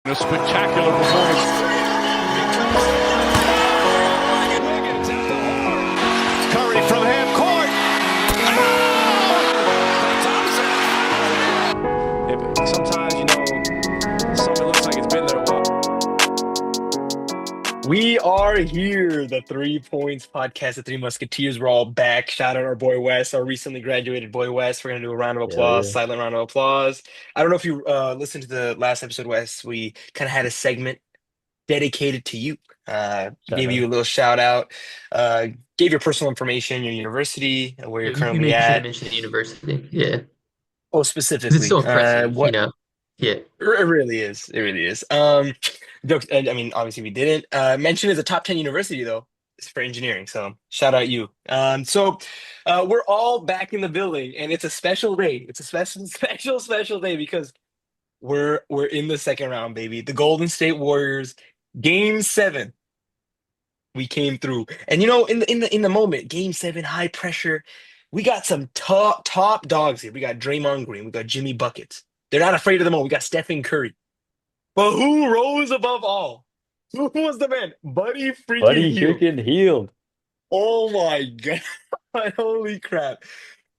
A spectacular performance. Curry from half court. Sometimes, something looks like it's been there a while. We are here, the 3 Points podcast, the Three Musketeers. We're all back. Shout out our boy Wes, our recently graduated boy Wes. We're gonna do a round of Hell applause, yeah. silent round of applause. I don't know if you listened to the last episode, Wes. We kind of had a segment dedicated to you. Shout Gave you out. a little shout out. Uh, gave your personal information, your university, where you're You currently made sure to at. mention the university. Yeah. Oh, 'Cause it's specifically, so impressive, what Yeah. it really is. It really is. I mean, obviously we didn't mention as a top 10 university though. It's for engineering. So shout out you. We're all back in the building, and it's a special day. It's a special, special day because we're in the second round, baby. The Golden State Warriors, Game 7. We came through, and in the moment, Game 7, high pressure. We got some top dogs here. We got Draymond Green. We got Jimmy buckets. They're not afraid of the moment. We got Stephen Curry. But who rose above all? Who was the man? Buddy freaking Buddy Hield. freaking Hield. Oh my God. Holy crap.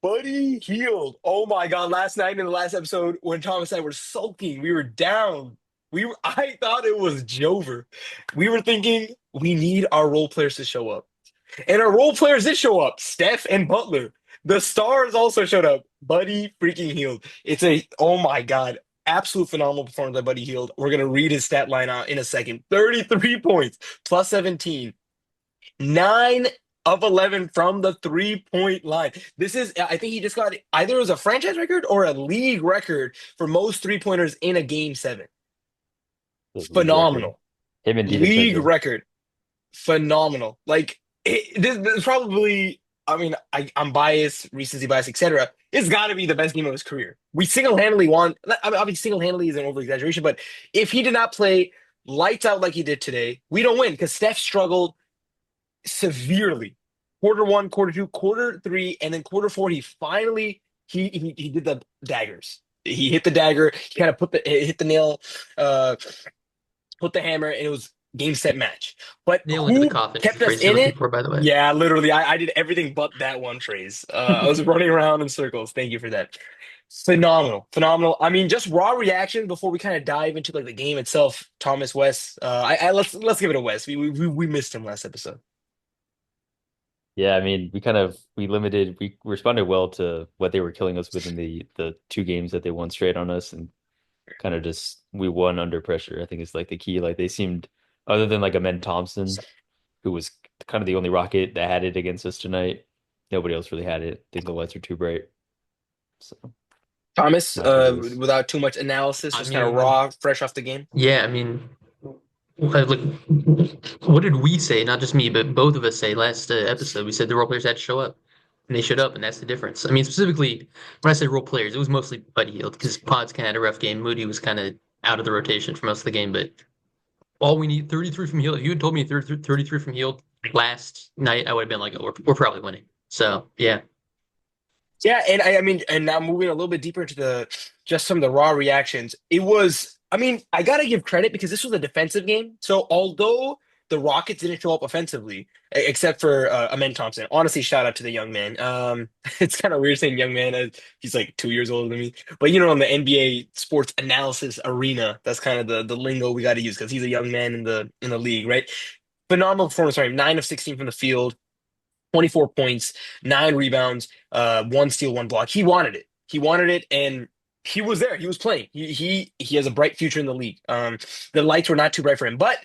Buddy Hield. Oh my God. Last night in the last episode, when Thomas and I were sulking, we were down. I thought it was Jover. We were thinking we need our role players to show up. And our role players did show up. Steph and Butler. The stars also showed up. Buddy freaking Hield. Oh my God, absolute phenomenal performance by Buddy Hield. We're going to read his stat line out in a second. 33 points, plus 17, 9 of 11 from the 3-point line. I think he just got either it was a franchise record or a league record for most 3-pointers in a game 7. The league record. Phenomenal. Him and League DiVincenzo. record. Phenomenal. Like, this is probably, I mean, I'm biased, recency bias, etc. It's got to be the best game of his career. We single-handedly won. I mean, obviously, single-handedly is an over-exaggeration, but if he did not play lights out like he did today, we don't win because Steph struggled severely. Quarter 1, quarter 2, quarter 3, and then quarter 4, he finally he did the daggers. He hit the dagger. He kind of hit the nail, put the hammer, and it was game set match. But Nail into the who coffin is the kept us phrase you're in looking it? for, by the way. Yeah, literally. I did everything but that one phrase. I was running around in circles. Thank you for that. Phenomenal, phenomenal. I mean, just raw reaction before we kind of dive into like the game itself. Thomas West. Let's give it a West. We missed him last episode. Yeah, I mean, we responded well to what they were killing us with in the 2 games that they won straight on us, and kind of just we won under pressure. I think it's like the key. Like they seemed, other than like Amen Thompson, who was kind of the only Rocket that had it against us tonight. Nobody else really had it. I think the lights were too bright. So Thomas, not sure this. without too much analysis, I just kind of mean, raw, fresh off the game. yeah, I mean, like, what did we say? Not just me, but both of us say last episode. We said the role players had to show up, and they showed up, and that's the difference. I mean, specifically, when I said role players, it was mostly Buddy Hield because Pods kind of had a rough game. Moody was kind of out of the rotation for most of the game, but all we need 33 from Hield. If you had told me 33 from Hield last night, I would have been like, oh, we're probably winning. So yeah, Yeah, and I mean, and now moving a little bit deeper into just some of the raw reactions, it was, I mean, I gotta give credit because this was a defensive game. So although the Rockets didn't show up offensively, except for Amen Thompson, honestly, shout out to the young man. It's kind of weird saying young man. He's like 2 years older than me, but in the NBA sports analysis arena, that's kind of the lingo we got to use because he's a young man in the league, right? Phenomenal performance from him. 9 of 16 from the field. 24 points, 9 rebounds, 1 steal, 1 block. He wanted it. He wanted it, and he was there. He was playing. He has a bright future in the league. The lights were not too bright for him. But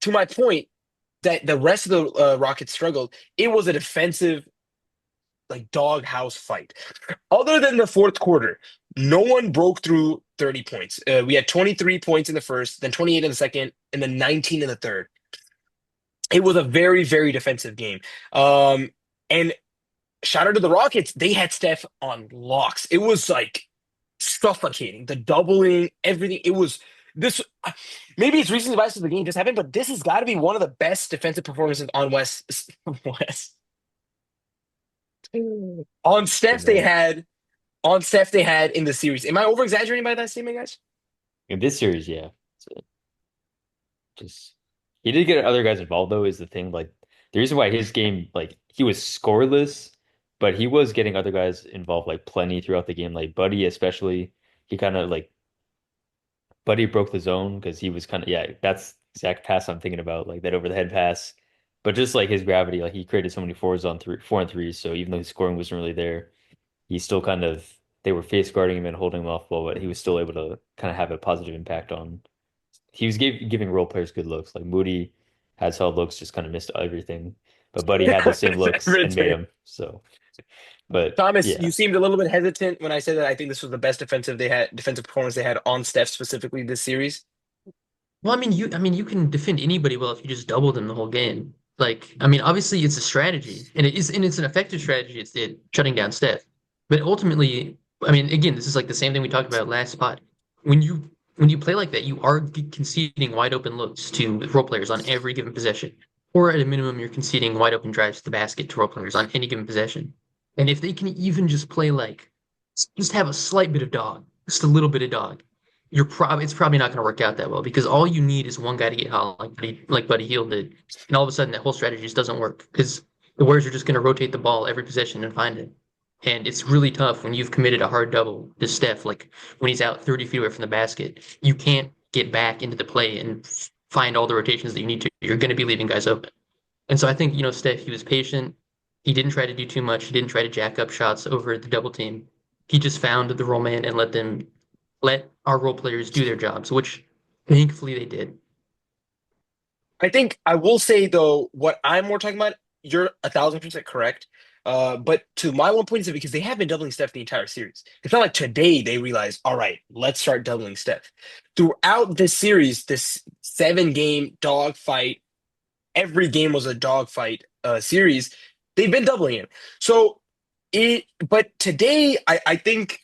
to my point, that the rest of the Rockets struggled. It was a defensive, like doghouse fight. Other than the fourth quarter, no one broke through 30 points. We had 23 points in the first, then 28 in the second, and then 19 in the third. It was a very, very defensive game. And shout out to the Rockets. They had Steph on locks. It was like suffocating. The doubling, everything. It was this. Maybe it's recent devices the game just happened, but this has got to be one of the best defensive performances on West. On Steph they Man. had on Steph they had in the series. Am I over exaggerating by that statement, guys? In this series, yeah. just he did get other guys involved though is the thing. Like the reason why his game like he was scoreless, but he was getting other guys involved like plenty throughout the game. Like Buddy especially, he kind of like Buddy broke the zone because he was kind of yeah, that's the exact pass I'm thinking about, like that over the head pass. But just like his gravity, like he created so many four and threes. So even though his scoring wasn't really there, he still kind of they were face guarding him and holding him off ball, but he was still able to kind of have a positive impact on. He was giving role players good looks. Like Moody had solid looks, just kind of missed everything. But Buddy had the same looks and made Everything. him. So, but Thomas, yeah, you seemed a little bit hesitant when I said that I think this was the best defensive performance they had on Steph specifically this series. Well, I mean, you can defend anybody well if you just double them the whole game. Like, I mean, obviously it's a strategy, and it's an effective strategy. It's it shutting down Steph. But ultimately, I mean, again, this is like the same thing we talked about last spot. When you play like that, you are conceding wide open looks to role players on every given possession, or at a minimum, you're conceding wide open drives to the basket to role players on any given possession. And if they can even just play like, just have a slight bit of dog, just a little bit of dog, it's probably not going to work out that well because all you need is one guy to get hot like Buddy Hield did, and all of a sudden that whole strategy just doesn't work because the Warriors are just going to rotate the ball every possession and find it, and it's really tough when you've committed a hard double to Steph. Like when he's out 30 feet away from the basket, you can't get back into the play and find all the rotations that you need to. You're going to be leaving guys open, and so I think Steph, he was patient. He didn't try to do too much. He didn't try to jack up shots over the double team. He just found the roll man and let our role players do their jobs, which thankfully they did. I think I will say though, what I'm more talking about, you're 1,000% correct. But to my one point is that because they have been doubling Steph the entire series. It's not like today they realized, all right, let's start doubling Steph. Throughout this series, this 7 game dogfight, every game was a dogfight series. They've been doubling him. But today, I think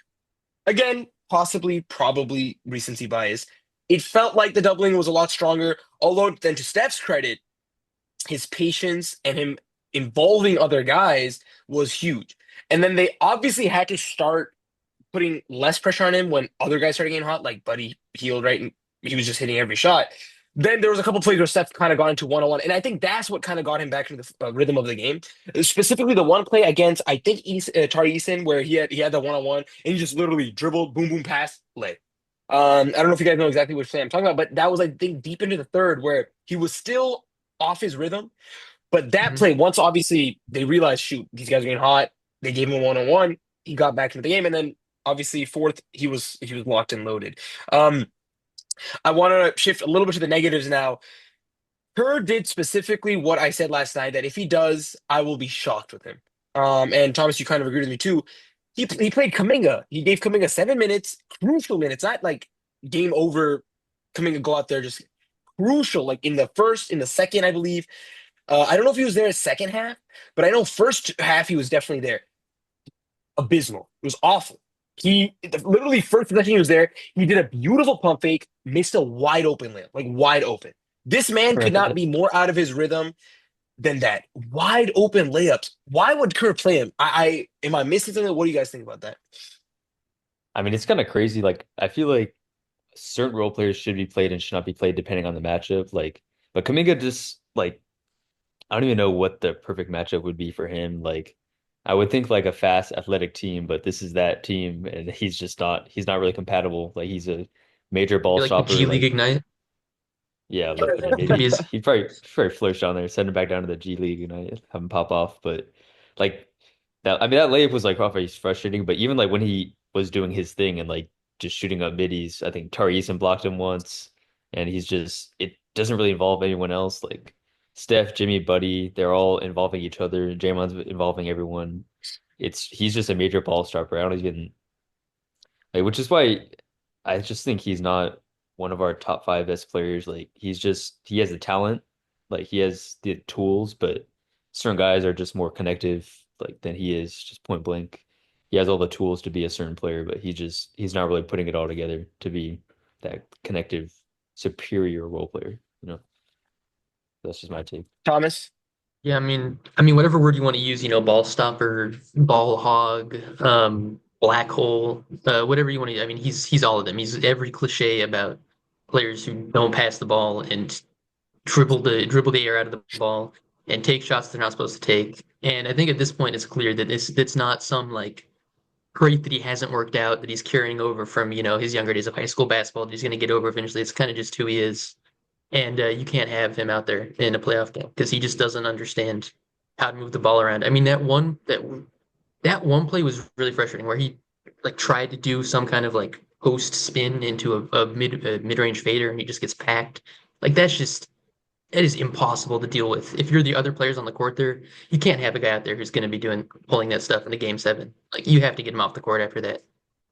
again, possibly, probably recency bias. It felt like the doubling was a lot stronger. Although, then to Steph's credit, his patience and him involving other guys was huge. And then they obviously had to start putting less pressure on him when other guys started getting hot, like Buddy Hield, right? And he was just hitting every shot. Then there was a couple plays where Steph kind of got into one-on-one, and I think that's what kind of got him back into the rhythm of the game. Specifically, the one play against I think Tari Eason where he had the one-on-one and he just literally dribbled, boom, boom, pass, lay. I don't know if you guys know exactly which play I'm talking about, but that was I think deep into the third where he was still off his rhythm. But that Mhm. play, once obviously they realized, shoot, these guys are getting hot, they gave him a one-on-one. He got back into the game, and then obviously fourth, he was locked and loaded. Um, I want to shift a little bit to the negatives now. Kerr did specifically what I said last night that if he does, I will be shocked with him. And Thomas, you kind of agreed with me too. He played Kaminga. He gave Kaminga 7 minutes, crucial minutes, not like game over. Kaminga go out there just crucial, like in the first, in the second, I believe. I don't know if he was there second half, but I know first half he was definitely there. Abysmal. It was awful. He literally first possession he was there. He did a beautiful pump fake, missed a wide open layup, like wide open. This man could not be more out of his rhythm than that. Wide open layups. Why would Kerr play him? I am I missing something? What do you guys think about that? I mean it's kind of crazy. Like I feel like certain role players should be played and should not be played depending on the matchup. Like, but Kaminga just like I don't even know what the perfect matchup would be for him. Like, I would think like a fast, athletic team, but this is that team, and he's not really compatible. Like, he's a major ball You're like the stopper. G League Like, Ignite. yeah, like, I mean, Could be maybe his. he'd probably flourish down there, send him back down to the G League, and I have him pop off. But like that, I mean, that layup was like probably frustrating. But even like when he was doing his thing and like just shooting up middies, I think Tari Eason blocked him once, and he's just it doesn't really involve anyone else. Like Steph, Jimmy, Buddy, they're all involving each other. Draymond's involving everyone. He's just a major ball stopper. I don't even like, which is why I just think he's not one of our top five best players. Like he has the talent, like he has the tools, but certain guys are just more connective, like than he is, just point blank. He has all the tools to be a certain player, but he's not really putting it all together to be that connective, superior role player. That's just my take. Thomas? Yeah, I mean, whatever word you want to use, ball stopper, ball hog, black hole, whatever you want to. I mean, he's all of them. He's every cliche about players who don't pass the ball and dribble the air out of the ball and take shots they're not supposed to take. And I think at this point it's clear that it's not some like great that he hasn't worked out, that he's carrying over from, his younger days of high school basketball that he's going to get over eventually. It's kind of just who he is. And you can't have him out there in a playoff game because he just doesn't understand how to move the ball around. I mean, that one play was really frustrating where he like tried to do some kind of like post spin into a mid-range fader and he just gets packed. Like that is impossible to deal with. If you're the other players on the court there, you can't have a guy out there who's going to be pulling that stuff in the game seven. Like you have to get him off the court after that.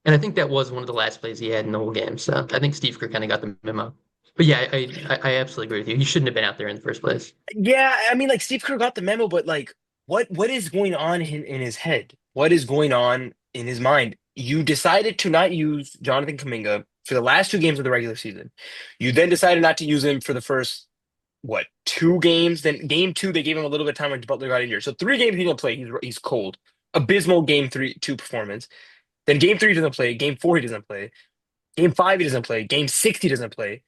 And I think that was one of the last plays he had in the whole game. So I think Steve Kerr kind of got the memo. But yeah, I absolutely agree with you. He shouldn't have been out there in the first place. Yeah, I mean, like Steve Kerr got the memo, but like, what is going on in his head? What is going on in his mind? You decided to not use Jonathan Kuminga for the last two games of the regular season. You then decided not to use him for the first two games. Then game two, they gave him a little bit of time when Butler got injured. So three games he didn't play. He's cold. Abysmal game two performance. Then game three he doesn't play. Game four he doesn't play. Game five he doesn't play. Game six he doesn't play.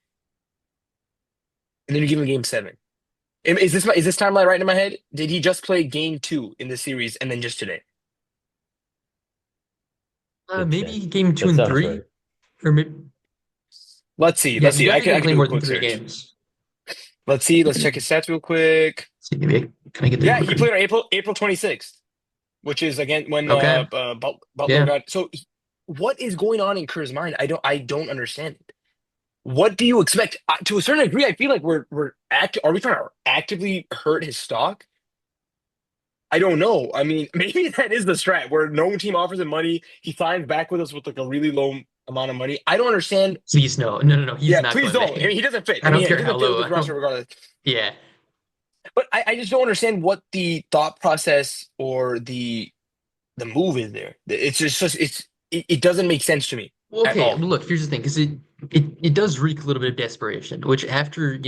And then you give him game seven. Is this timeline right in my head? Did he just play game two in the series and then just today? Maybe game two That and sounds three, right. or maybe Let's see. yeah, Let's he see. I definitely can didn't play do a more than quick three search. games. Let's see. Let's check his stats real quick. See, maybe can I get the Yeah, he played on April 26th, which is again when Okay, Butler yeah. got. So what is going on in Kerr's mind? I don't understand it. What do you expect? To a certain degree, I feel like are we trying to actively hurt his stock? I don't know. I mean, maybe that is the strat where no team offers him money. He signs back with us with like a really low amount of money. I don't understand. Please no, no, no, no. He's Yeah, not please going don't. back. I mean, he doesn't fit. I I mean, don't yeah, he care how doesn't fit with low. this I roster don't. regardless. Yeah. But I just don't understand what the thought process or the move is there. It doesn't make sense to me Well, at okay. all. Well, look, here's the thing, because it does reek a little bit of desperation, which after,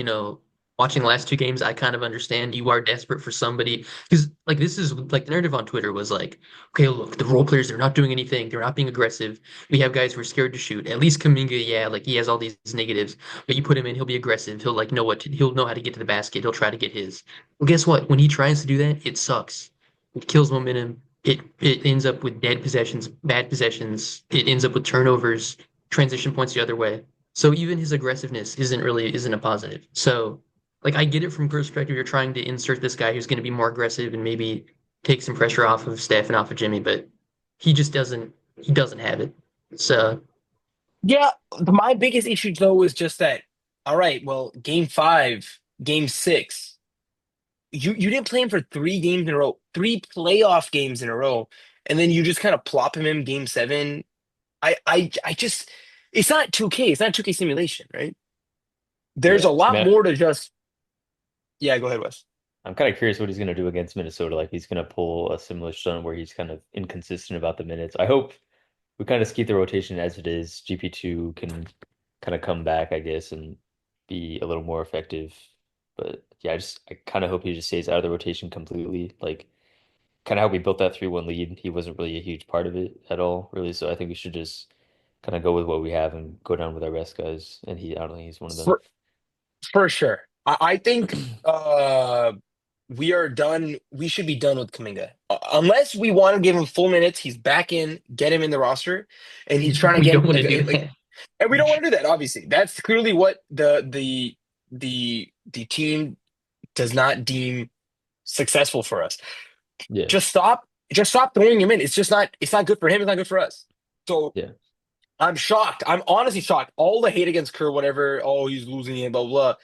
watching the last two games, I kind of understand you are desperate for somebody. Because, like, this is like the narrative on Twitter was like, okay, look, the role players, they're not doing anything. They're not being aggressive. We have guys who are scared to shoot. At least Kuminga, yeah, like he has all these negatives, but you put him in, he'll be aggressive. He'll like he'll know how to get to the basket. He'll try to get his. Well, guess what? When he tries to do that, it sucks. It kills momentum. It ends up with dead possessions, bad possessions. It ends up with turnovers, transition points the other way. So even his aggressiveness isn't a positive. So like I get it from perspective, you're trying to insert this guy who's going to be more aggressive and maybe take some pressure off of Steph and off of Jimmy, but he doesn't have it. So Yeah, my biggest issue though is just that. All right, well, game five, game six, you didn't play him for three games in a row, three playoff games in a row, and then you just kind of plop him in game seven. I just it's not 2K. It's not 2K simulation, right? There's Yeah. a I lot mean, more to just. Yeah, go ahead, Wes. I'm kind of curious what he's going to do against Minnesota. Like he's going to pull a similar stunt where he's kind of inconsistent about the minutes. I hope we kind of keep the rotation as it is. GP2 can kind of come back, I guess, and be a little more effective. But yeah, I kind of hope he just stays out of the rotation completely. Like kind of how we built that 3-1 lead. He wasn't really a huge part of it at all, really. So I think we should just kind of go with what we have and go down with our best guys. And I don't think he's one of them. For sure. I think we are done. We should be done with Kaminga. Unless we want to give him full minutes, he's back in, get him in the roster, and he's trying to we get don't him want to do like, that. and we don't want to do that, obviously. That's clearly what the team does not deem successful for us. Yeah. Just stop throwing him in. It's not good for him, it's not good for us. So Yeah. I'm shocked. I'm honestly shocked. All the hate against Kerr, whatever, oh, he's losing it, blah, blah.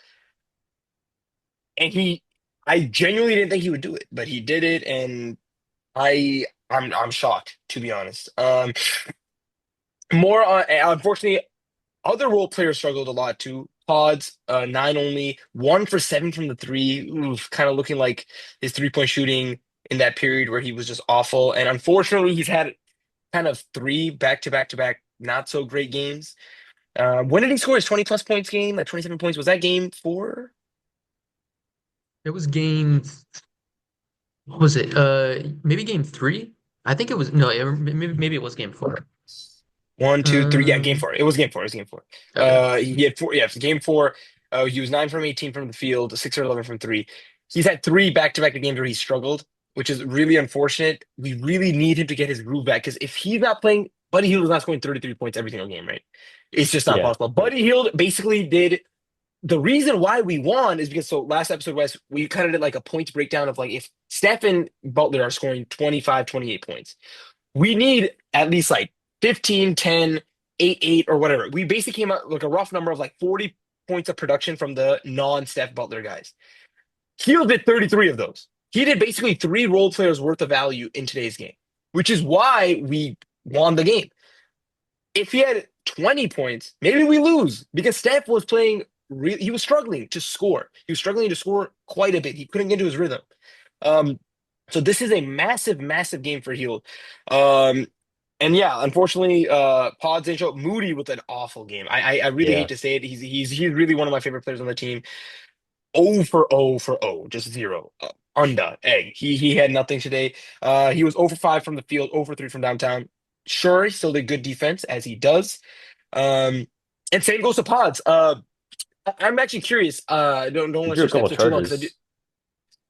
And I genuinely didn't think he would do it, but he did it, and I'm shocked, to be honest. More unfortunately, other role players struggled a lot too. Pods, nine only, 1 for 7 from the three. Oof, kind of looking like his 3-point shooting in that period where he was just awful. And unfortunately, he's had kind of three back to back to back not so great games. When did he score his 20 plus points game? Like 27 points. Was that game four? It was game. What was it? Maybe game three. I think it was no. Maybe it was game four. One, two, three. Yeah, game Um. four. It was game four. It was game four. Okay. He had four. Yeah, it was game four. He was 9 from 18 from the field, 6 or 11 from three. He's had three back-to-back games where he struggled, which is really unfortunate. We really need him to get his groove back because if he's not playing, Buddy Hield is not scoring 33 points every single game, right? It's just not Yeah. possible. Buddy Hield basically did the reason why we won is because so last episode, Wes, we kind of did like a points breakdown of like if Steph and Butler are scoring 25, 28 points, we need at least like 15, 10, 8, 8, or whatever. We basically came out like a rough number of like 40 points of production from the non-Steph Butler guys. Hield did 33 of those. He did basically three role players worth of value in today's game, which is why we won the game. If he had 20 points, maybe we lose because Steph was playing, he was struggling to score. He was struggling to score quite a bit. He couldn't get into his rhythm. So this is a massive, massive game for Hield. And yeah, unfortunately, Pods didn't show up. Moody with an awful game. I really Yeah. hate to say it. He's really one of my favorite players on the team. 0 for 0 for 0, just zero. Unda, egg. He had nothing today. He was 0 for 5 from the field, 0 for 3 from downtown. Sure, he still did good defense as he does. And same goes to Pods. I'm actually curious. Don't He want drew to a couple step too long because I do. charges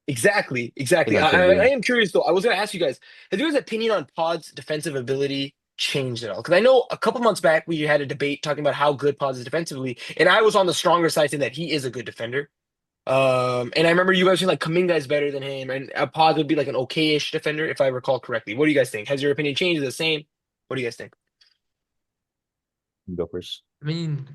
Exactly. in that same I game. am curious though. I was going to ask you guys, has your guys' opinion on Pod's defensive ability changed at all? Because I know a couple months back we had a debate talking about how good Pod is defensively, and I was on the stronger side saying that he is a good defender. And I remember you guys saying like Kaminga is better than him, and Pod would be like an okay-ish defender if I recall correctly. What do you guys think? Has your opinion changed? Is it the same? What do you guys think? Go first. I mean,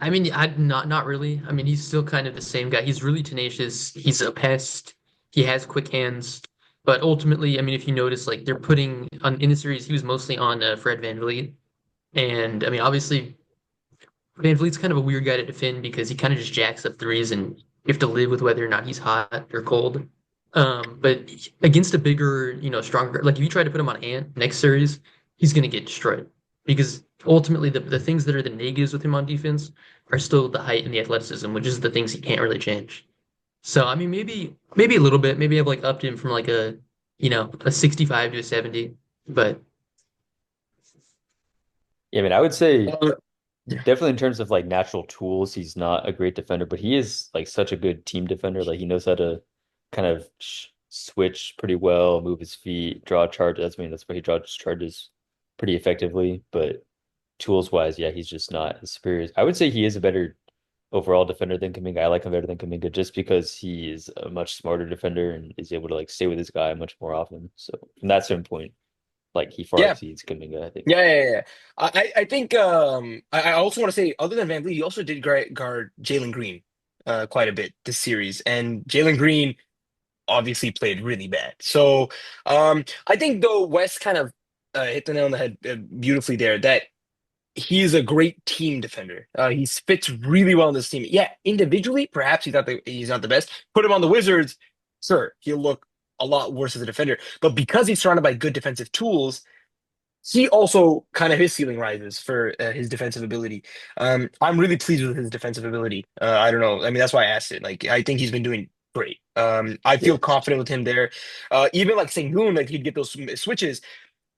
I not really. I mean, he's still kind of the same guy. He's really tenacious. He's a pest. He has quick hands. But ultimately, I mean, if you notice, like they're putting on in the series, he was mostly on Fred VanVleet, and I mean, obviously, VanVleet's kind of a weird guy to defend because he kind of just jacks up threes, and you have to live with whether or not he's hot or cold. But against a bigger, stronger, like if you try to put him on Ant next series, he's going to get destroyed because ultimately the things that are the negatives with him on defense are still the height and the athleticism, which is the things he can't really change. So I mean, maybe a little bit. Maybe I've like upped him from like a 65 to a 70, but Yeah, I mean, I would say Uh, yeah. definitely in terms of like natural tools, he's not a great defender, but he is like such a good team defender. Like he knows how to kind of switch pretty well, move his feet, draw charges. That's why he draws charges pretty effectively. But tools wise, yeah, he's just not as superior. I would say he is a better overall defender than Kaminga. I like him better than Kaminga just because he is a much smarter defender and is able to like stay with his guy much more often. So from that standpoint, like he far Yeah. exceeds Kaminga, I think. Yeah. I think I also want to say other than Van Vliet, he also did guard Jalen Green quite a bit this series, and Jalen Green obviously played really bad. So I think though West kind of hit the nail on the head beautifully there that he is a great team defender. He fits really well in this team. Yeah, individually, perhaps he's not the best. Put him on the Wizards, sure, he'll look a lot worse as a defender. But because he's surrounded by good defensive tools, he also kind of his ceiling rises for his defensive ability. I'm really pleased with his defensive ability. I don't know. I mean, that's why I asked it. Like, I think he's been doing great. I Yeah. feel confident with him there. Even like Sengun, like he'd get those switches.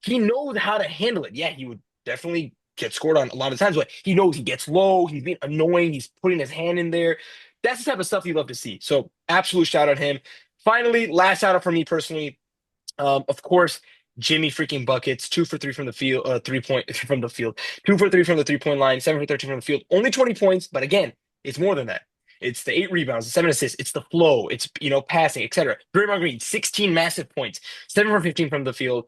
He knows how to handle it. Yeah, he would definitely get scored on a lot of times, but he knows he gets low. He's being annoying. He's putting his hand in there. That's the type of stuff you love to see. So, absolute shout out him. Finally, last shout out for me personally. Of course, Jimmy freaking buckets, 2 for 3 from the field, 3 point from the field, 2 for 3 from the 3 point line, 7 for 13 from the field. Only 20 points, but again, it's more than that. It's the 8 rebounds, the 7 assists, it's the flow, it's passing, etc. Draymond Green, 16 massive points, 7 for 15 from the field.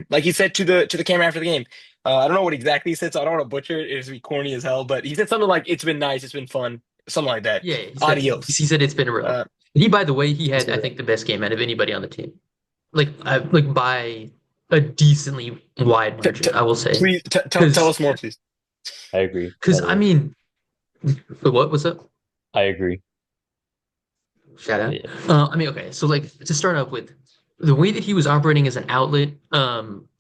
Like he said to the camera after the game. I don't know what exactly he said, so I don't want to butcher it. It's be corny as hell, but he said something like, "It's been nice, it's been fun," something like that. yeah, Adios. he said it's been real. Uh, He, by the way, he it's had been I real. think the best game out of anybody on the team. Like by a decently wide T- margin, t- I will say. please tell Because us more, please. I agree. because by the I way. mean, what's up? I agree. Shout out. Yeah. I mean, okay, so like to start off with, the way that he was operating as an outlet,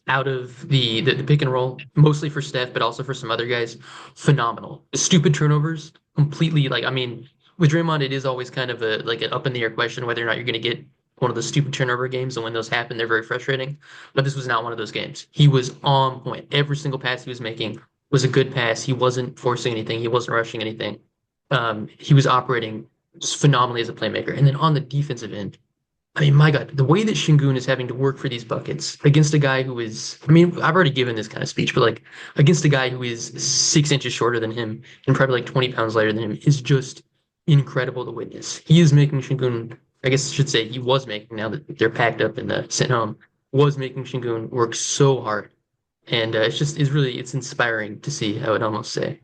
out of the pick and roll, mostly for Steph, but also for some other guys, phenomenal. The stupid turnovers, completely like I mean, with Draymond, it is always kind of a like an up in the air question whether or not you're going to get one of those stupid turnover games, and when those happen, they're very frustrating. But this was not one of those games. He was on point. Every single pass he was making was a good pass. He wasn't forcing anything. He wasn't rushing anything. he was operating just phenomenally as a playmaker. And then on the defensive end, I mean, my God, the way that Shingun is having to work for these buckets against a guy who is, I mean, I've already given this kind of speech, but like against a guy who is 6 inches shorter than him and probably like 20 pounds lighter than him is just incredible to witness. He is making Shingun, I guess I should say he was making, now that they're packed up and sent home, was making Shingun work so hard. And it's inspiring to see, I would almost say.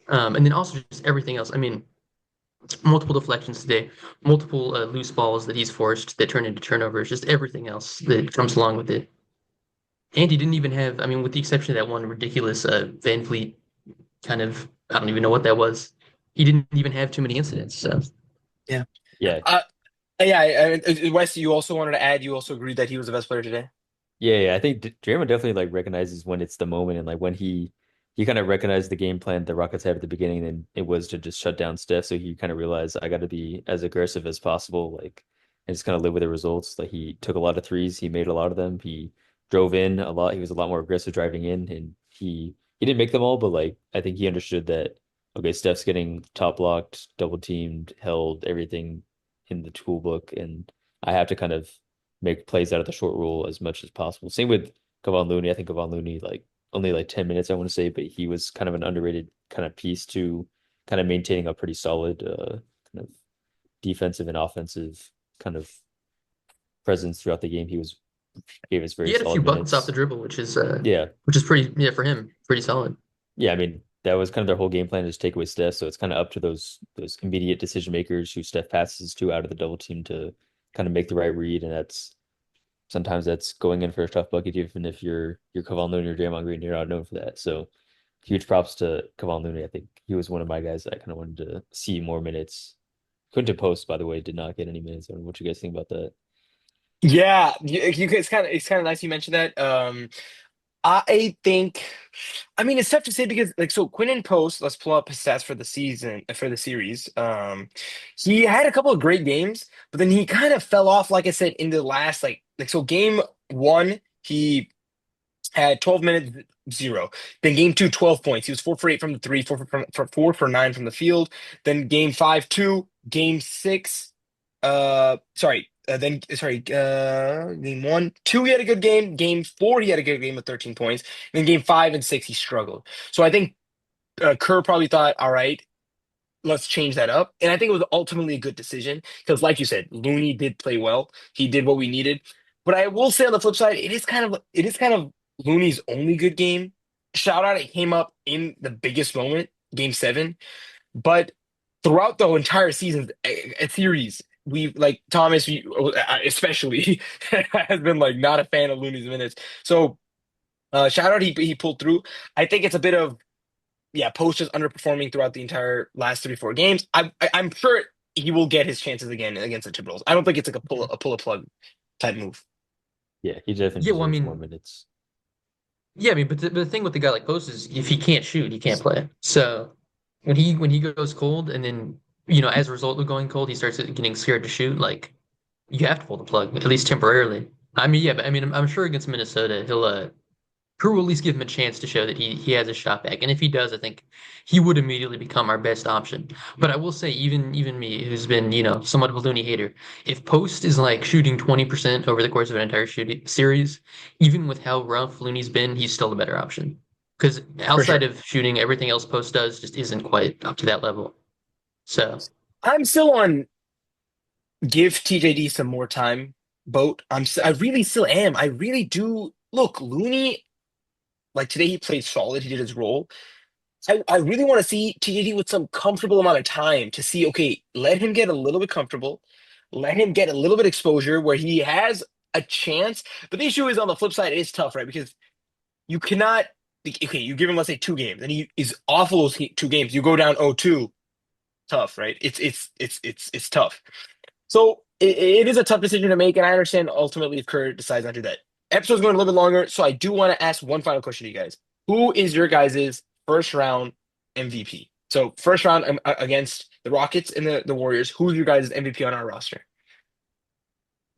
And then also just everything else. I mean, multiple deflections today, multiple loose balls that he's forced that turn into turnovers, just everything else that comes along with it. And he didn't even have, I mean, with the exception of that one ridiculous Van Fleet kind of, I don't even know what that was. He didn't even have too many incidents. So Yeah. Yeah, Wes, you also wanted to add, you also agreed that he was the best player today? yeah. I think Draymond definitely like recognizes when it's the moment, and like when he kind of recognized the game plan the Rockets had at the beginning, and it was to just shut down Steph. So he kind of realized I got to be as aggressive as possible, like, and just kind of live with the results. Like he took a lot of threes, he made a lot of them. He drove in a lot. He was a lot more aggressive driving in, and he didn't make them all, but like I think he understood that okay, Steph's getting top blocked, double teamed, held, everything in the tool book, and I have to kind of make plays out of the short rule as much as possible. Same with Kevon Looney. I think Kevon Looney like only like 10 minutes, I want to say, but he was kind of an underrated kind of piece to kind of maintaining a pretty solid kind of defensive and offensive kind of presence throughout the game. Gave us he very had a few solid buckets off the minutes. dribble, Yeah. which is pretty, yeah, for him, pretty solid. Yeah, I mean, that was kind of their whole game plan, is take away Steph. So it's kind of up to those immediate decision makers who Steph passes to out of the double team to kind of make the right read. And sometimes that's going in for a tough bucket, even if you're Kevon Looney or Draymond Green, you're not known for that. So huge props to Kevon Looney. I think he was one of my guys that I kind of wanted to see more minutes. Quinton Post, by the way, did not get any minutes. I don't know what you guys think about that. Yeah, it's kind of nice you mentioned that. I think, I mean, it's tough to say because like so Quinton Post, let's pull up his stats for the season for the series. He had a couple of great games, but then he kind of fell off, like I said, in the last like so game one, he had 12 minutes, zero. Then game two, 12 points. He was 4 for 8 from the three, 4 for 9 from the field. Then game five, two. Game six, game one, two, he had a good game. Game four, he had a good game with 13 points. And then game five and six, he struggled. So I think Kerr probably thought, all right, let's change that up. And I think it was ultimately a good decision because, like you said, Looney did play well. He did what we needed. But I will say on the flip side, it is kind of Looney's only good game. Shout out, it came up in the biggest moment, game seven. But throughout the entire season, a series, we like Thomas, especially has been like not a fan of Looney's minutes. So shout out, he pulled through. I think it's a bit of yeah, Post is underperforming throughout the entire last 3 4 games. I'm sure he will get his chances again against the Timberwolves. I don't think it's like a pull a plug type move. Yeah, he definitely Yeah, well, I deserves more mean, minutes. yeah, I mean, but the thing with the guy like Post is if he can't shoot, he can't play. So when he goes cold, and then as a result of going cold, he starts getting scared to shoot. Like you have to pull the plug at least temporarily. I mean, yeah, but I mean, I'm sure against Minnesota, Crew will at least give him a chance to show that he has a shot back. And if he does, I think he would immediately become our best option. But I will say, even me, who's been, somewhat of a Looney hater, if Post is like shooting 20% over the course of an entire shooting series, even with how rough Looney's been, he's still the better option. Because For outside sure. of shooting, everything else Post does just isn't quite up to that level. So I'm still on give TJD some more time boat. I really still am. I really do. Look, Looney, like today he played solid. He did his role. I really want to see TJD with some comfortable amount of time to see, okay, let him get a little bit comfortable, let him get a little bit exposure where he has a chance. But the issue is on the flip side, it is tough, right? Because you cannot, okay, you give him, let's say, 2 games, and he is awful those 2 games. You go down 0-2, tough, right? It's tough. So it is a tough decision to make, and I understand ultimately if Kerr decides not to do that. Episode's going a little bit longer, so I do want to ask one final question to you guys. Who is your guys' first round MVP? So first round against the Rockets and the Warriors. Who's your guys' MVP on our roster?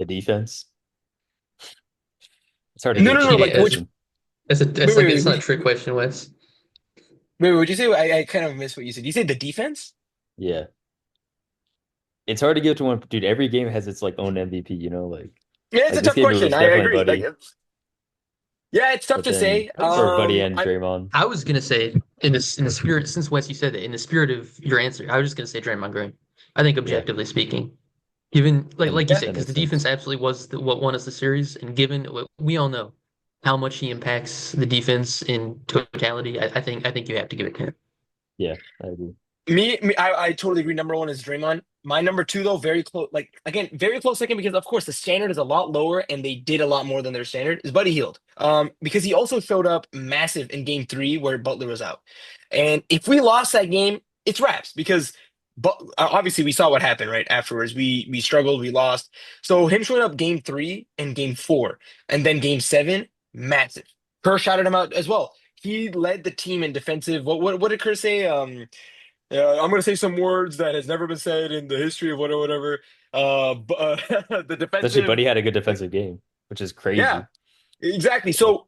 The defense. It's hard to No, give a no, no. clean Like yeah, which? answer. that's Wait, like wait, it's wait. not a trick question, Wes. Wait, what'd you say? I kind of missed what you said. You said the defense? Yeah. It's hard to give to one dude. Every game has its like own MVP, like Yeah, it's a this tough game it question. was I definitely agree. Buddy, Yeah, it's tough but to then say. or Buddy and Draymond. I was gonna say in the spirit, since Wes you said that, in the spirit of your answer, I was just gonna say Draymond Green. I think Yeah, objectively speaking, given like you that said, that because the makes defense sense. absolutely was what won us the series, and given what we all know how much he impacts the defense in totality, I think you have to give it to him. Yeah, I agree. I totally agree. Number one is Draymond. My number two, though, very close. Like again, very close second because of course the standard is a lot lower and they did a lot more than their standard. Is Buddy Hield? Because he also showed up massive in Game 3 where Butler was out, and if we lost that game, it's wraps because. But obviously, we saw what happened right afterwards. We struggled, we lost. So him showing up Game 3 and Game 4, and then Game 7, massive. Kerr shouted him out as well. He led the team in defensive. What did Kerr say? Yeah, I'm gonna say some words that has never been said in the history of whatever. The Especially defensive, Buddy had a good like, defensive game, which is yeah, crazy. exactly. But So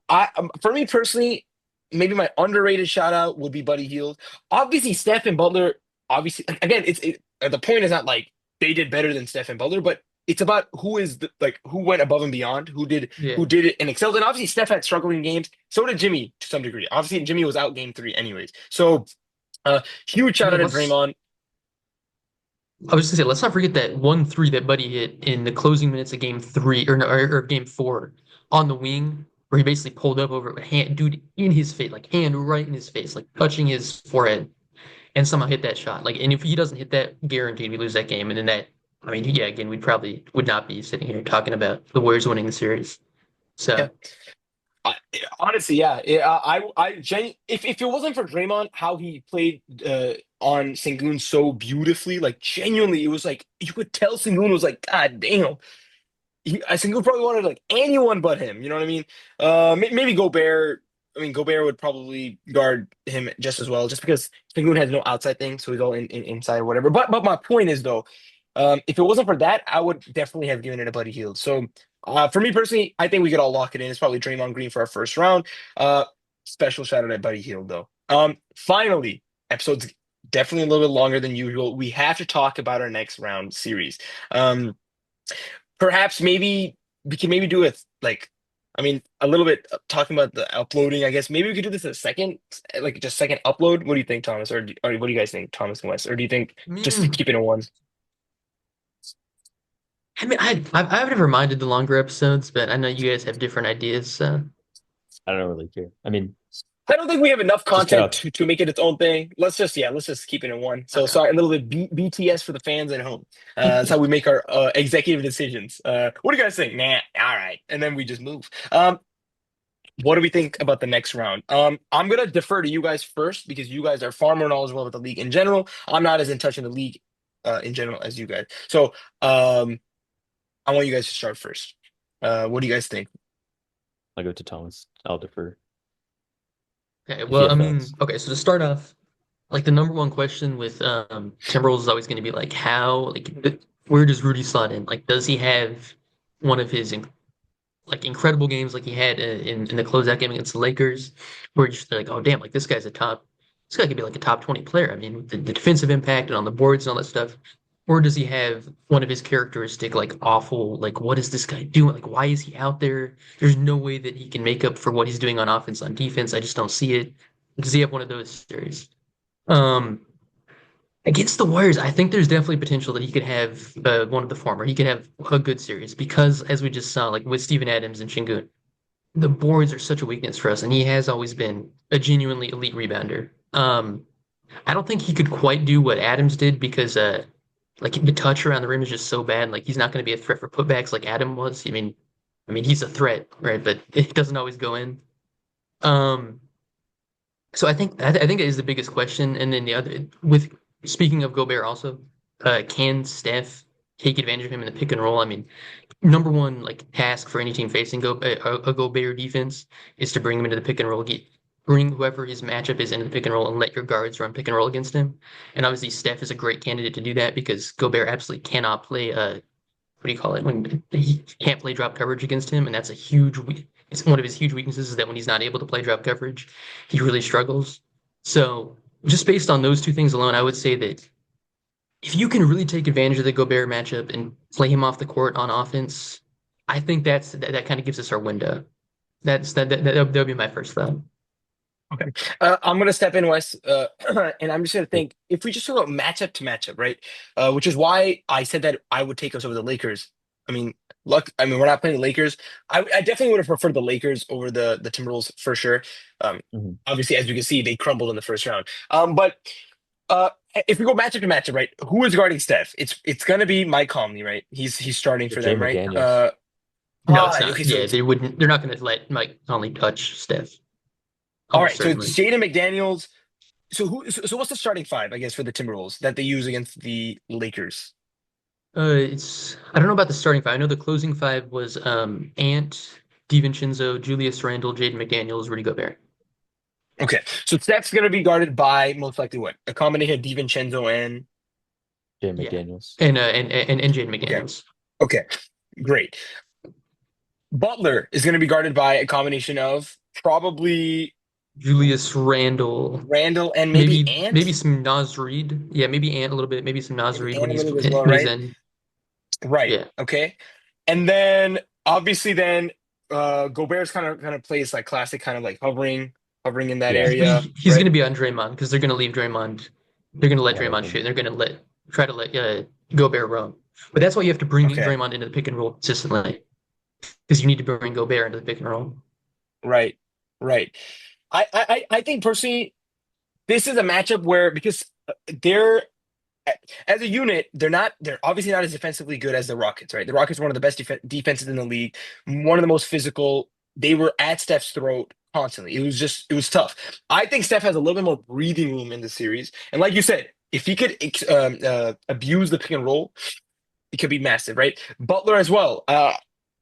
for me personally, maybe my underrated shout out would be Buddy Hield. Obviously, Steph and Butler. Obviously, again, the point is not like they did better than Steph and Butler, but it's about who went above and beyond, Yeah. who did it and excelled. And obviously, Steph had struggling games. So did Jimmy to some degree. Obviously, Jimmy was out Game 3 anyways. So huge I shout out mean, to let's. Draymond. I was gonna say, let's not forget that 1-3 that Buddy hit in the closing minutes of Game 3 or, no, or Game 4 on the wing, where he basically pulled up over it with hand, dude, in his face, like hand right in his face, like touching his forehead, and somehow hit that shot. Like, and if he doesn't hit that, guaranteed we lose that game. And then that, I mean, yeah, again, we probably would not be sitting here talking about the Warriors winning the series. Yeah. So, I, honestly, yeah. If it wasn't for Draymond, how he played on Sengun so beautifully, like genuinely, it was like you could tell Sengun was like, God damn. I think we probably wanted like anyone but him. You know what I mean? Maybe Gobert. I mean, Gobert would probably guard him just as well, just because Sengun has no outside thing, so he's all inside or whatever. But my point is though, if it wasn't for that, I would definitely have given it a Buddy Hield. So for me personally, I think we could all lock it in. It's probably Draymond Green for our first round. Special shout out at Buddy Hield though. Finally, episode's definitely a little bit longer than usual. We have to talk about our next round series. Um, Perhaps maybe we can maybe do it like I mean a little bit talking about the uploading. I guess maybe we could do this a second, like just second upload. What do you think, Thomas? Or what do you guys think, Thomas and Wes? Or do you think I just mean, keep it in one? I've never minded the longer episodes, but I know you guys have different ideas. So. I don't really care. I mean, I don't think we have enough just cut content out. to make it its own thing. Let's just keep it in one. So Okay. sorry, a little bit BTS for the fans at home. That's how we make our executive decisions. What do you guys think? Nah, all right, and then we just move. What do we think about the next round? I'm gonna defer to you guys first because you guys are far more knowledgeable about the league in general. I'm not as in touch in the league in general as you guys. So I want you guys to start first. What do you guys think? I'll go to Thomas. I'll defer Okay, if you well, I have mean, thoughts. okay, so to start off, like the number one question with Timberwolves is always going to be like where does Rudy slot in? Like does he have one of his incredible games like he had in the closeout game against the Lakers where you're just like, oh damn, like this guy could be like a top 20 player. I mean, with the defensive impact and on the boards and all that stuff. Or does he have one of his characteristic like awful like what is this guy doing? Like why is he out there? There's no way that he can make up for what he's doing on offense on defense. I just don't see it. Does he have one of those series? Um, Against the Warriors, I think there's definitely potential that he could have one of the former. He could have a good series because, as we just saw, like with Steven Adams and Shingun, the boards are such a weakness for us, and he has always been a genuinely elite rebounder. I don't think he could quite do what Adams did because, like the touch around the rim is just so bad. Like he's not going to be a threat for putbacks like Adam was. I mean he's a threat, right? But it doesn't always go in. Um, So I think that is the biggest question. And then the other, with speaking of Gobert also, can Steph take advantage of him in the pick and roll? I mean, number one like task for any team facing a Gobert defense is to bring him into the pick and roll, bring whoever his matchup is into the pick and roll, and let your guards run pick and roll against him. And obviously, Steph is a great candidate to do that because Gobert absolutely cannot play what do you call it when he can't play drop coverage against him, and that's a it's one of his huge weaknesses is that when he's not able to play drop coverage, he really struggles. So just based on those two things alone, I would say that if you can really take advantage of the Gobert matchup and play him off the court on offense, I think that kind of gives us our window. That'll be my first thought. Okay. I'm going to step in, Wes, and I'm just going to think if we just talk about matchup to matchup, right? Which is why I said that I would take us over the Lakers. I mean, look, I mean, we're not playing the Lakers. I definitely would have preferred the Lakers over the Timberwolves for sure. Um, Mhm. Obviously, as you can see, they crumbled in the first round. But uh, if we go matchup to matchup, right? Who is guarding Steph? It's going to be Mike Conley, right? He's starting for Jay them, right? McDaniels. No, it's Okay, not. so Yeah, it's they wouldn't. They're not going to let Mike Conley touch Steph. all Almost right. So it's certainly. Jaden McDaniels. So what's the starting five, I guess, for the Timberwolves that they use against the Lakers? It's I don't know about the starting five. I know the closing five was Ant, DiVincenzo, Julius Randle, Jaden McDaniels, Rudy Gobert. Okay, so Steph's going to be guarded by most likely what? A combination of DiVincenzo and Jay Yeah, McDaniels. and Jaden okay, McDaniels, okay, great. Butler is going to be guarded by a combination of probably Julius Randle, Randall and maybe maybe Ant, some Naz Reid. Yeah, maybe Ant a little bit. Maybe some Naz maybe Reid Ant a little bit as well, when he's right? in. Right. Yeah, Okay, and then obviously then Gobert's kind of plays like classic kind of like hovering in that Yeah. area, He's going right? to be on Draymond because they're going to leave Draymond. They're going to let Yeah, I Draymond think shoot. And they're going to try to let Gobert run. But that's why you have to bring Okay, Draymond into the pick and roll consistently because you need to bring Gobert into the pick and roll. right, right. I think personally this is a matchup where because they're as a unit, they're obviously not as defensively good as the Rockets, right? The Rockets are one of the best defenses in the league, one of the most physical. They were at Steph's throat constantly. It was tough. I think Steph has a little bit more breathing room in the series, and like you said, if he could abuse the pick and roll, it could be massive, right? Butler as well.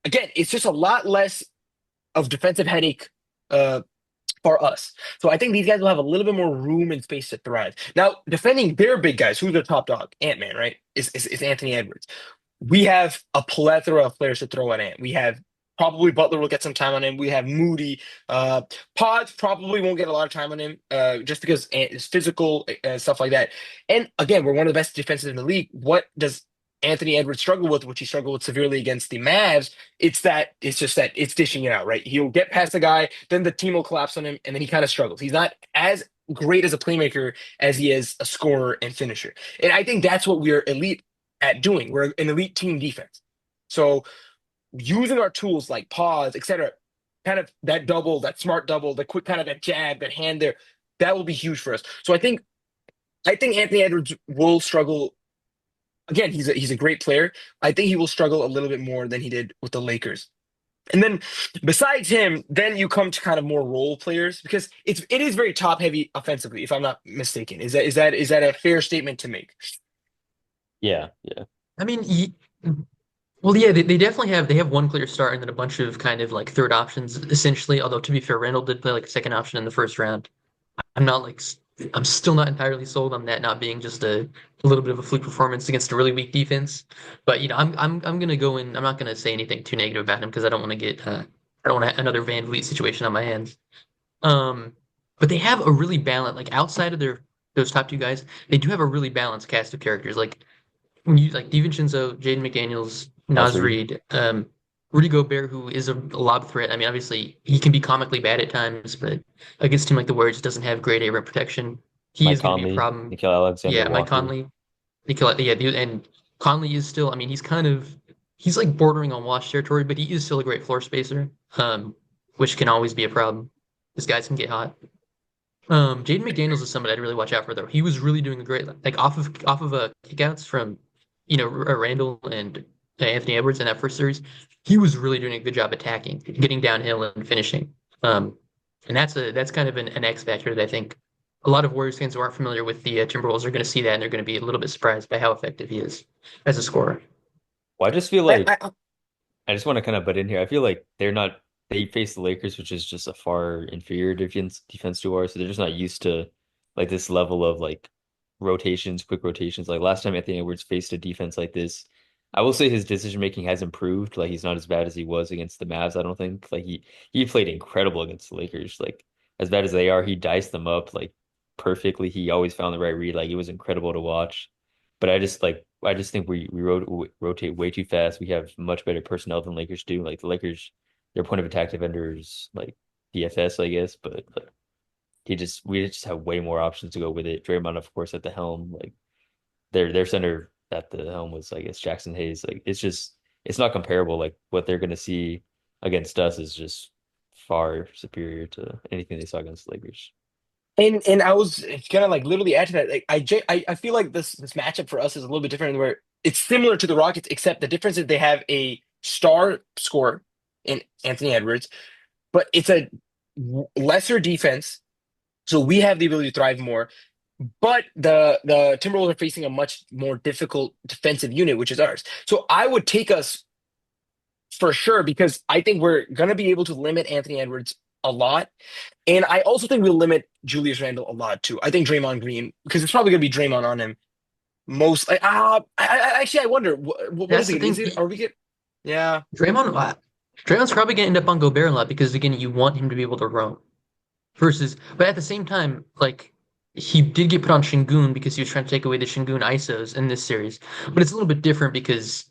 Again, it's just a lot less of defensive headache. For us. So I think these guys will have a little bit more room and space to thrive. Now, defending their big guys, who's their top dog? Ant-Man, right? Is Anthony Edwards. We have a plethora of players to throw at Ant. We have probably Butler will get some time on him. We have Moody. Pods probably won't get a lot of time on him just because Ant is physical and stuff like that. And again, we're one of the best defenses in the league. What does Anthony Edwards struggle with, which he struggled with severely against the Mavs? It's just that it's dishing it out, right? He'll get past the guy, then the team will collapse on him, and then he kind of struggles. He's not as great as a playmaker as he is a scorer and finisher. And I think that's what we're elite at doing. We're an elite team defense. So using our tools like pause, etc., kind of that double, that smart double, the quick kind of that jab, that hand there, that will be huge for us. So I think Anthony Edwards will struggle. Again, he's a great player. I think he will struggle a little bit more than he did with the Lakers. And then besides him, then you come to kind of more role players because it is very top heavy offensively, if I'm not mistaken. Is that a fair statement to make? yeah, yeah. I mean, well, yeah, they definitely have one clear start and then a bunch of kind of like third options essentially. Although to be fair, Randall did play like a second option in the first round. I'm not like I'm still not entirely sold on that not being just a little bit of a fluke performance against a really weak defense. But I'm gonna go in. I'm not gonna say anything too negative about him because I don't want to get I don't want another Van Vliet situation on my hands. Um, but they have a really balanced like outside of those top two guys, they do have a really balanced cast of characters. Like when you like DiVincenzo, Jaden McDaniels, Nas Naz Reid. Reid, Rudy Gobert, who is a lob threat. I mean, obviously he can be comically bad at times, but against a team like the Warriors doesn't have great air rim protection. He Mike is going to be a Conley, problem. Nickeil Alexander Yeah, Mike Walker. Conley, and Conley is still. I mean, he's like bordering on wash territory, but he is still a great floor spacer, which can always be a problem. These guys can get hot. Jaden McDaniels is somebody I'd really watch out for though. He was really doing a great like off of kickouts from Randall and Anthony Edwards in that first series. He was really doing a good job attacking, getting downhill and finishing. And that's kind of an X factor that I think a lot of Warriors fans who aren't familiar with the Timberwolves are going to see that and they're going to be a little bit surprised by how effective he is as a scorer. Well, I just feel I, like I, I just want to kind of butt in here. I feel like they face the Lakers, which is just a far inferior defense to ours, so they're just not used to like this level of like rotations, quick rotations. Like last time Anthony Edwards faced a defense like this, I will say his decision making has improved. Like he's not as bad as he was against the Mavs, I don't think. Like he played incredible against the Lakers. Like as bad as they are, he diced them up like perfectly. He always found the right read. Like it was incredible to watch. but I just think we rotate way too fast. We have much better personnel than Lakers do. Like the Lakers, their point of attack defenders like DFS, I guess, but like, we just have way more options to go with it. Draymond, of course, at the helm. Like their center at the helm was, I guess, Jackson Hayes. Like it's not comparable. Like what they're gonna see against us is just far superior to anything they saw against the Lakers. And I was gonna like literally add to that. Like I feel like this matchup for us is a little bit different where it's similar to the Rockets, except the difference is they have a star scorer in Anthony Edwards, but it's a lesser defense, so we have the ability to thrive more. But the Timberwolves are facing a much more difficult defensive unit, which is ours. So I would take us for sure because I think we're gonna be able to limit Anthony Edwards a lot. And I also think we'll limit Julius Randle a lot too. I think Draymond Green, because it's probably going to be Draymond on him most. Like, actually, I wonder what That's is the it? Is thing. it? Are we get? Yeah, Draymond's probably gonna end up on Gobert a lot because again, you want him to be able to roam. But at the same time, like he did get put on Şengün because he was trying to take away the Şengün ISOs in this series. But it's a little bit different because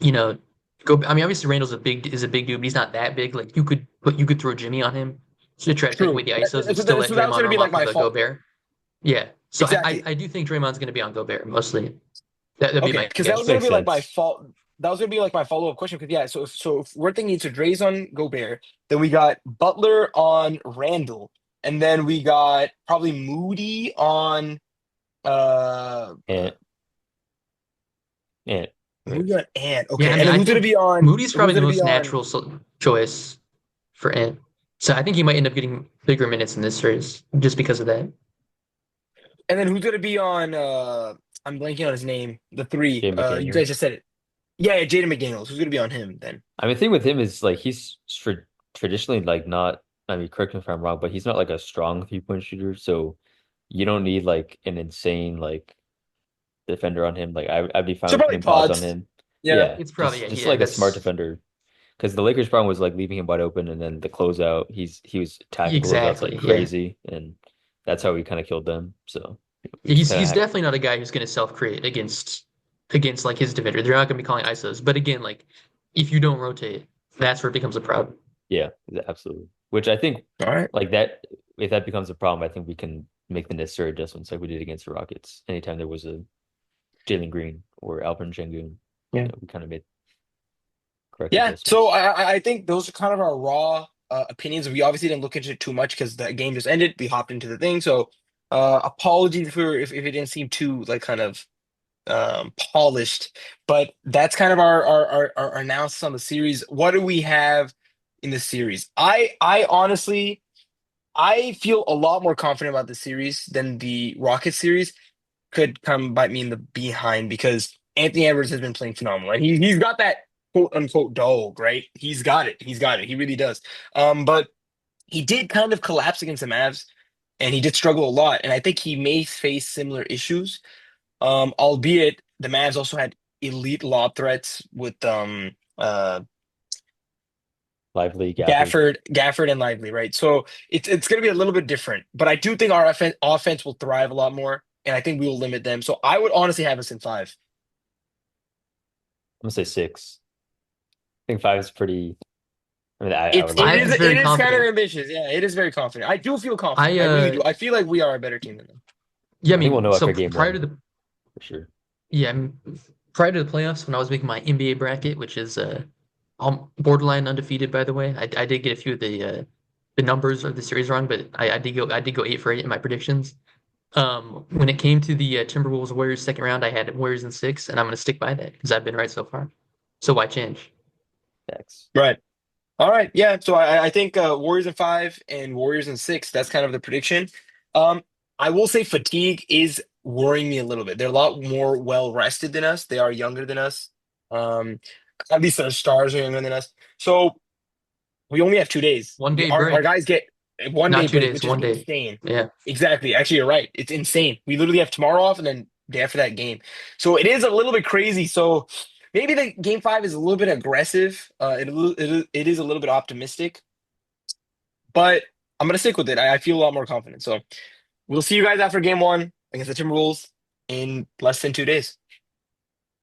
go. I mean, obviously Randall's a big dude, but he's not that big. Like you could throw Jimmy on him to try to take away true. the ISOs and So, still let so that was Draymond going to be roam like off my of a fault. Gobert. Yeah. So Exactly. I do think Draymond's gonna be on Gobert mostly. That'd be Okay, my because that was Which guess. going to makes be like my sense. fault. That was going to be like my follow up question. Because yeah, so if we're thinking to Dre's on Gobert, then we got Butler on Randall, and then we got probably Moody on And and who right. got Ant. Yeah, Okay, I and mean, then I who's going to think be on? Moody's Who's probably the going to be most on? natural choice for Ant. So I think he might end up getting bigger minutes in this series just because of that. And then who's gonna be on I'm blanking on his name. The three. Jay You guys McDaniels. just said it. Yeah, Jaden McDaniels. Who's gonna be on him then? I mean, the thing with him is like traditionally like not. I mean, correct me if I'm wrong, but he's not like a strong 3-point shooter. So you don't need like an insane like defender on him. Like I'd be fine So with probably putting pods on pods. him. Yeah. Yeah, It's probably just yeah, like a smart that's defender. Because the Lakers' problem was like leaving him wide open, and then the closeout, he was attacking closeouts like exactly, yeah. crazy, and that's how we kind of killed them. So we just He's kind of he's definitely not a guy who's going to self-create against like his defender. They're not going to be calling ISOs. But again, like if you don't rotate, that's where it becomes a problem. yeah, absolutely. Which I think All right. like that if that becomes a problem, I think we can make the necessary adjustments like we did against the Rockets. Anytime there was a Jalen Green or Alperen Şengün, Yeah. we kind of made correct Yeah. So adjustments. I think those are kind of our raw opinions. We obviously didn't look into it too much because the game just ended. We hopped into the thing. So apologies if it didn't seem too like kind of polished, but that's kind of our analysis on the series. What do we have in the series? I honestly I feel a lot more confident about the series than the Rocket series. Could come bite me in the behind because Anthony Edwards has been playing phenomenal. And he's got that quote unquote dog, right? He's got it. He's got it. He really does. But he did kind of collapse against the Mavs and he did struggle a lot. And I think he may face similar issues. Albeit the Mavs also had elite lob threats with Lively, Gafford. Gafford and Lively, right? So it's going to be a little bit different, but I do think our offense will thrive a lot more, and I think we will limit them. So I would honestly have us in five. I'm gonna say 6. I think 5 is pretty. I mean, I It would love it Five is is that. very it is kind of confident. ambitious. Yeah, it is very confident. I do feel confident. I I really do. I feel like we are a better team than them. Yeah, I I think we'll mean, know so after game prior to one the for sure. yeah, prior to the playoffs when I was making my NBA bracket, which is borderline undefeated by the way. I did get a few of the numbers of the series wrong, but I did go 8 for 8 in my predictions. When it came to the Timberwolves Warriors second round, I had Warriors in 6, and I'm going to stick by that because I've been right so far. So why change? Thanks. Right. All right. Yeah. So I think Warriors in five and Warriors in six. That's kind of the prediction. Um, I will say fatigue is worrying me a little bit. They're a lot more well rested than us. They are younger than us. Um, at least their stars are younger than us. So we only have 2 days. One day Our break, guys get a 1 day not two break, days, which is one day. insane. Yeah. Exactly. Actually, you're right. It's insane. We literally have tomorrow off and then day after that game. So it is a little bit crazy. So maybe the game five is a little bit aggressive. It is a little bit optimistic, but I'm gonna stick with it. I feel a lot more confident. So we'll see you guys after game one against the Timberwolves in less than 2 days.